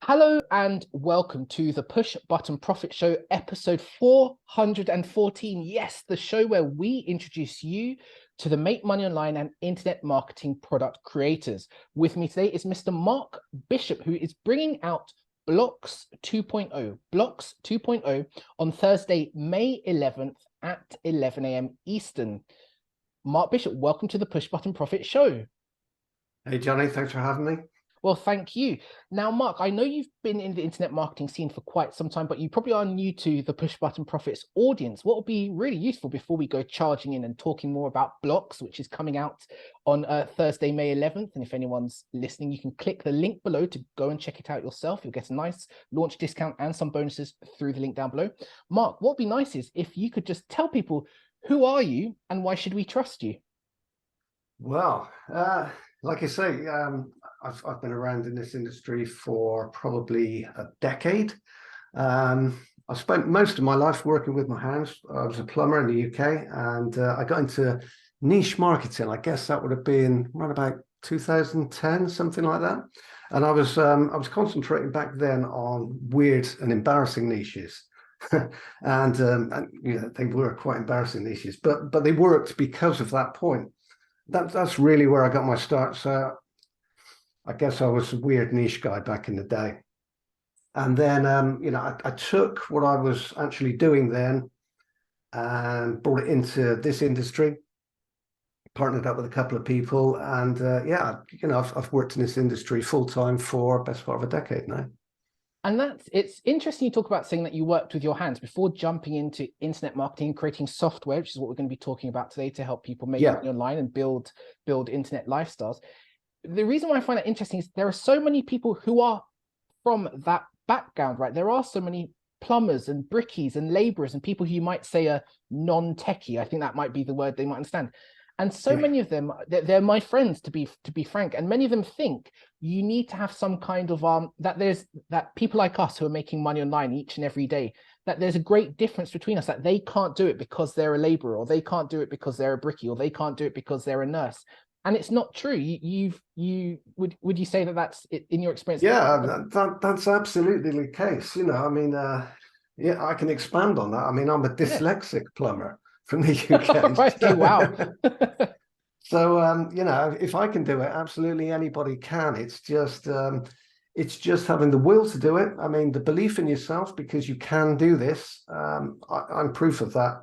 Hello and welcome to the Push Button Profit Show, episode 414. Yes, the show where we introduce you to the Make Money Online and Internet Marketing product creators. With me today is Mr. Mark Bishop, who is bringing out Blox 2.0, Blox 2.0 on Thursday, May 11th at 11 a.m. Eastern. Mark Bishop, welcome to the Push Button Profit Show. Hey, Johnny, thanks for having me. Well, thank you. Now, Mark, I know you've been in the internet marketing scene for quite some time, but you probably are new to the Push Button Profits audience. What would be really useful before we go charging in and talking more about Blox, which is coming out on Thursday, May 11th. And if anyone's listening, you can click the link below to go and check it out yourself. You'll get a nice launch discount and some bonuses through the link down below. Mark, what would be nice is if you could just tell people, who are you and why should we trust you? Well, like I say, I've been around in this industry for probably a decade. I spent most of my life working with my hands. I was a plumber in the UK, and I got into niche marketing. I guess that would have been around about 2010, something like that. And I was concentrating back then on weird and embarrassing niches. and you know, they were quite embarrassing niches, but they worked because of that point. That's really where I got my start. So I guess I was a weird niche guy back in the day. And then, you know, I took what I was actually doing then and brought it into this industry, partnered up with a couple of people. And yeah, you know, I've worked in this industry full time for best part of a decade now. And it's interesting you talk about saying that you worked with your hands before jumping into internet marketing, creating software, which is what we're going to be talking about today to help people make money online and build internet lifestyles. The reason why I find that interesting is there are so many people who are from that background, right? There are so many plumbers and brickies and laborers and people who you might say are non-techie. I think that might be the word they might understand. And so many of them, they're my friends, to be frank, and many of them think you need to have some kind of that people like us who are making money online each and every day, that there's a great difference between us, that they can't do it because they're a laborer, or they can't do it because they're a brickie, or they can't do it because they're a nurse. And it's not true. Would you say that that's in your experience? Yeah, that's absolutely the case. You know, I mean, yeah, I can expand on that. I mean, I'm a dyslexic plumber from the UK. Right, okay, wow. So, you know, if I can do it, absolutely anybody can. It's just having the will to do it. I mean, the belief in yourself, because you can do this. I'm proof of that.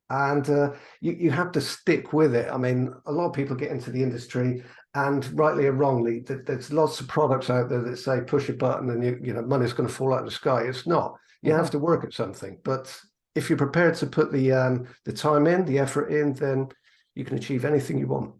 And you have to stick with it. I mean, a lot of people get into the industry, and rightly or wrongly, there's lots of products out there that say push a button and you know money's going to fall out of the sky. It's not. You have to work at something. But if you're prepared to put the time in, the effort in, then you can achieve anything you want.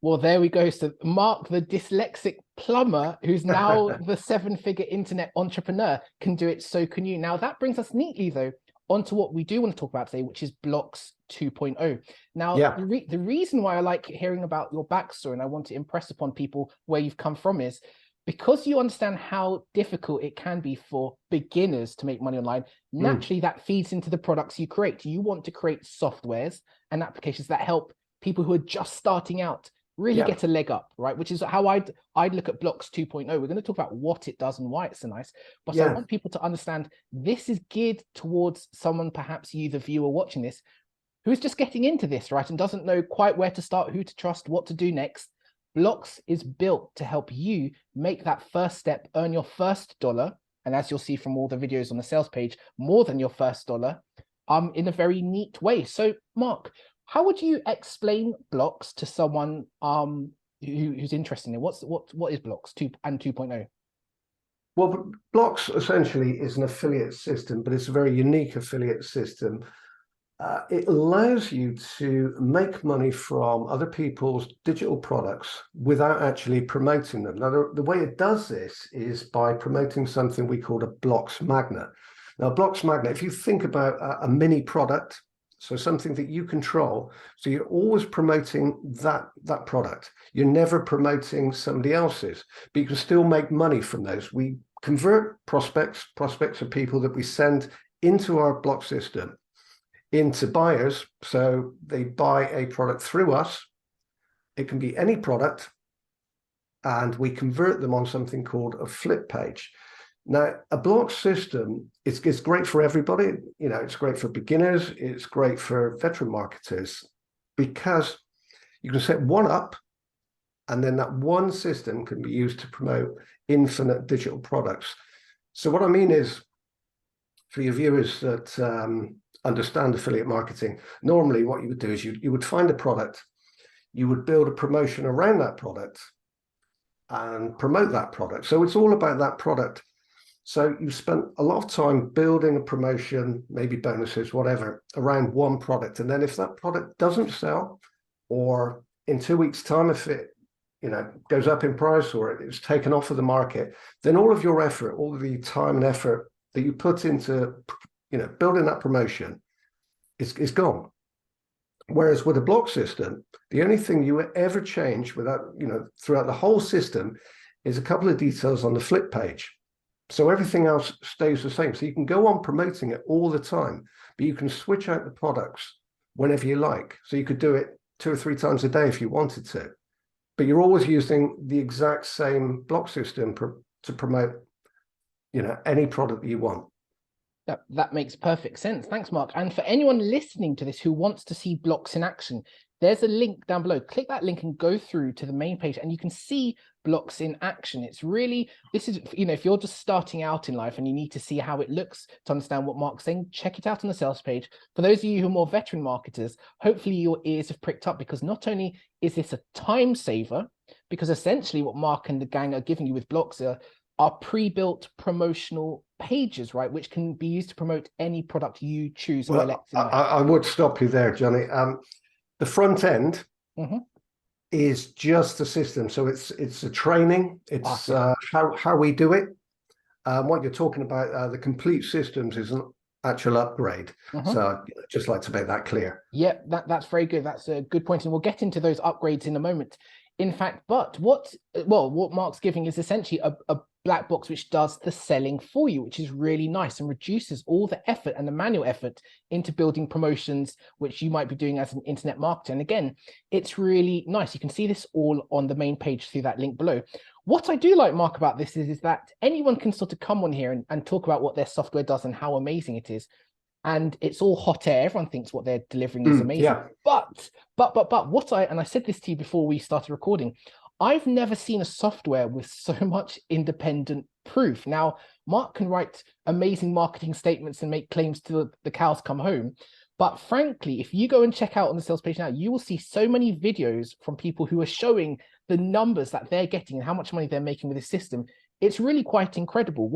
Well, there we go. So Mark, the dyslexic plumber, who's now the seven-figure internet entrepreneur, can do it. So can you. Now, that brings us neatly, though, onto what we do want to talk about today, which is Blox 2.0. Now, the reason why I like hearing about your backstory and I want to impress upon people where you've come from is because you understand how difficult it can be for beginners to make money online. Naturally, that feeds into the products you create. You want to create softwares and applications that help people who are just starting out really get a leg up, right? Which is how I'd look at Blox 2.0. We're going to talk about what it does and why it's so nice. But I want people to understand this is geared towards someone, perhaps you, the viewer watching this, who's just getting into this, right? And doesn't know quite where to start, who to trust, what to do next. Blox is built to help you make that first step, earn your first dollar. And as you'll see from all the videos on the sales page, more than your first dollar, in a very neat way. So Mark, how would you explain Blox to someone who's interested in it? What is Blox 2.0? Well, Blox essentially is an affiliate system, but it's a very unique affiliate system. It allows you to make money from other people's digital products without actually promoting them. Now, the way it does this is by promoting something we call a Blox magnet. Now, Blox magnet, if you think about a mini product, so something that you control, so you're always promoting that product. You're never promoting somebody else's, but you can still make money from those. We convert prospects are people that we send into our Blox system, into buyers. So they buy a product through us. It can be any product, and we convert them on something called a flip page. Now, a Blox system, it's great for everybody. You know, it's great for beginners. It's great for veteran marketers because you can set one up, and then that one system can be used to promote infinite digital products. So what I mean is, for your viewers that understand affiliate marketing, normally what you would do is you would find a product, you would build a promotion around that product and promote that product. So it's all about that product. So you spent a lot of time building a promotion, maybe bonuses, whatever, around one product. And then if that product doesn't sell, or in 2 weeks' time, if it goes up in price or it's taken off of the market, then all of your effort, all of the time and effort that you put into building that promotion is gone. Whereas with a Blox system, the only thing you ever change without, throughout the whole system is a couple of details on the flip page. So everything else stays the same. So you can go on promoting it all the time, but you can switch out the products whenever you like. So you could do it 2 or 3 times a day if you wanted to, but you're always using the exact same Blox system to promote, any product that you want. That makes perfect sense. Thanks, Mark. And for anyone listening to this who wants to see Blox in action, there's a link down below. Click that link and go through to the main page and you can see Blox in action. It's really, this is, if you're just starting out in life and you need to see how it looks to understand what Mark's saying, check it out on the sales page. For those of you who are more veteran marketers, hopefully your ears have pricked up, because not only is this a time saver, because essentially what Mark and the gang are giving you with Blox are pre-built promotional pages, right, which can be used to promote any product you choose. Well, I would stop you there, Johnny. The front end is just the system, so it's a training. It's how we do it. What you're talking about, the complete systems, is an actual upgrade. So I'd just like to make that clear. Yeah, that's very good. That's a good point, and we'll get into those upgrades in a moment. In fact, but what Mark's giving is essentially a black box which does the selling for you, which is really nice and reduces all the effort and the manual effort into building promotions, which you might be doing as an internet marketer. And again, it's really nice. You can see this all on the main page through that link below. What I do like, Mark, about this is that anyone can sort of come on here and talk about what their software does and how amazing it is. And it's all hot air. Everyone thinks what they're delivering is amazing. Yeah. But what I said this to you before we started recording, I've never seen a software with so much independent proof. Now, Mark can write amazing marketing statements and make claims till the cows come home. But frankly, if you go and check out on the sales page now, you will see so many videos from people who are showing the numbers that they're getting and how much money they're making with this system. It's really quite incredible.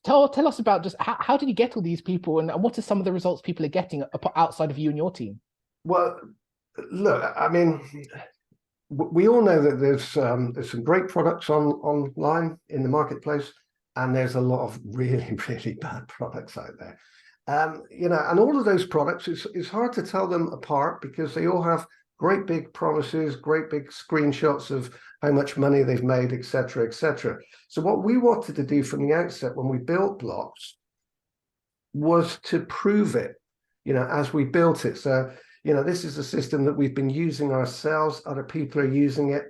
Tell us about just how did you get all these people, and what are some of the results people are getting outside of you and your team? Well, look, I mean, we all know that there's some great products online in the marketplace, and there's a lot of really, really bad products out there. And all of those products, it's hard to tell them apart because they all have great big promises, great big screenshots of how much money they've made, etc., etc. So what we wanted to do from the outset when we built Blox was to prove it, as we built it. So, this is a system that we've been using ourselves. Other people are using it.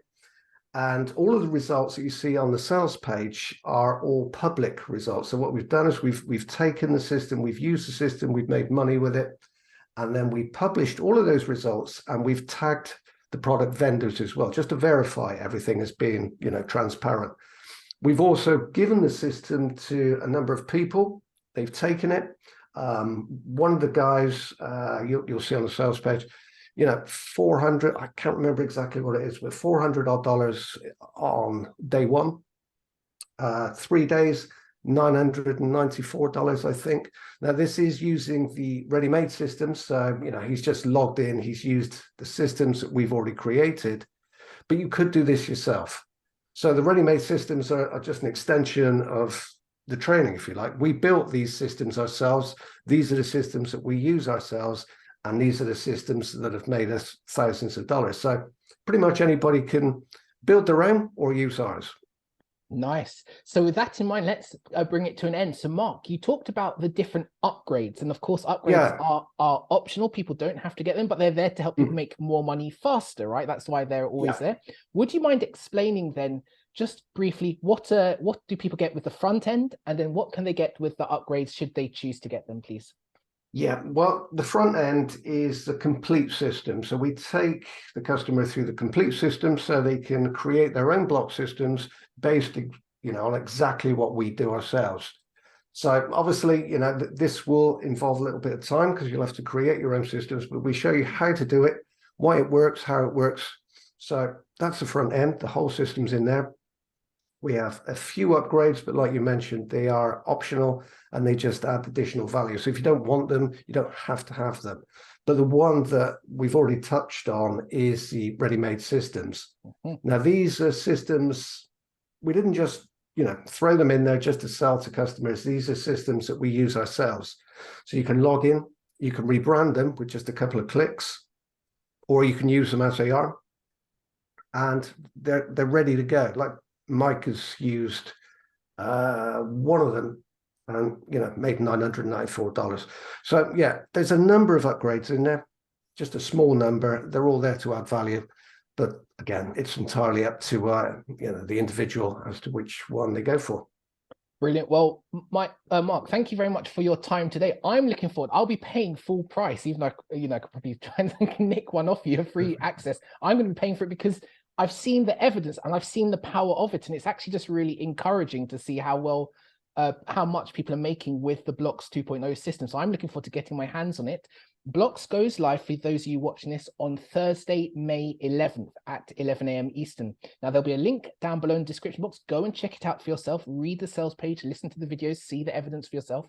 And all of the results that you see on the sales page are all public results. So what we've done is we've taken the system, we've used the system, we've made money with it. And then we published all of those results, and we've tagged the product vendors as well, just to verify everything as being, transparent. We've also given the system to a number of people. They've taken it. One of the guys, you'll see on the sales page, 400, I can't remember exactly what it is, but $400 on day one, 3 days, $994, I think. Now, this is using the ready-made systems. So, he's just logged in. He's used the systems that we've already created, but you could do this yourself. So the ready-made systems are just an extension of the training, if you like. We built these systems ourselves. These are the systems that we use ourselves, and these are the systems that have made us thousands of dollars. So pretty much anybody can build their own or use ours. Nice. So with that in mind, let's bring it to an end. So Mark, you talked about the different upgrades, and of course upgrades are optional. People don't have to get them, but they're there to help people make more money faster, right? That's why they're always there. Would you mind explaining then just briefly what do people get with the front end, and then what can they get with the upgrades should they choose to get them, please? Yeah, well, the front end is the complete system. So we take the customer through the complete system so they can create their own block systems based, on exactly what we do ourselves. So obviously, this will involve a little bit of time because you'll have to create your own systems, but we show you how to do it, why it works, how it works. So that's the front end. The whole system's in there. We have a few upgrades, but like you mentioned, they are optional and they just add additional value. So if you don't want them, you don't have to have them. But the one that we've already touched on is the ready-made systems. Now, these are systems, we didn't just, throw them in there just to sell to customers. These are systems that we use ourselves. So you can log in, you can rebrand them with just a couple of clicks, or you can use them as they are. And they're ready to go. Like Mike has used one of them and made $994. So yeah, there's a number of upgrades in there, just a small number. They're all there to add value, but again, it's entirely up to the individual as to which one they go for. Brilliant. Well, Mark, thank you very much for your time today. I'm looking forward. I'll be paying full price, even though I could probably try and nick one off you, free access. I'm going to be paying for it because I've seen the evidence and I've seen the power of it, and it's actually just really encouraging to see how much people are making with the Blox 2.0 system. So I'm looking forward to getting my hands on it. Blox goes live for those of you watching this on Thursday, May 11th at 11 a.m. Eastern. Now, there'll be a link down below in the description box. Go and check it out for yourself. Read the sales page, listen to the videos, see the evidence for yourself.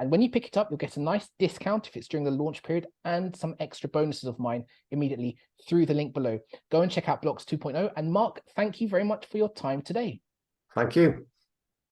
And when you pick it up, you'll get a nice discount if it's during the launch period and some extra bonuses of mine immediately through the link below. Go and check out Blox 2.0. And Mark, thank you very much for your time today. Thank you.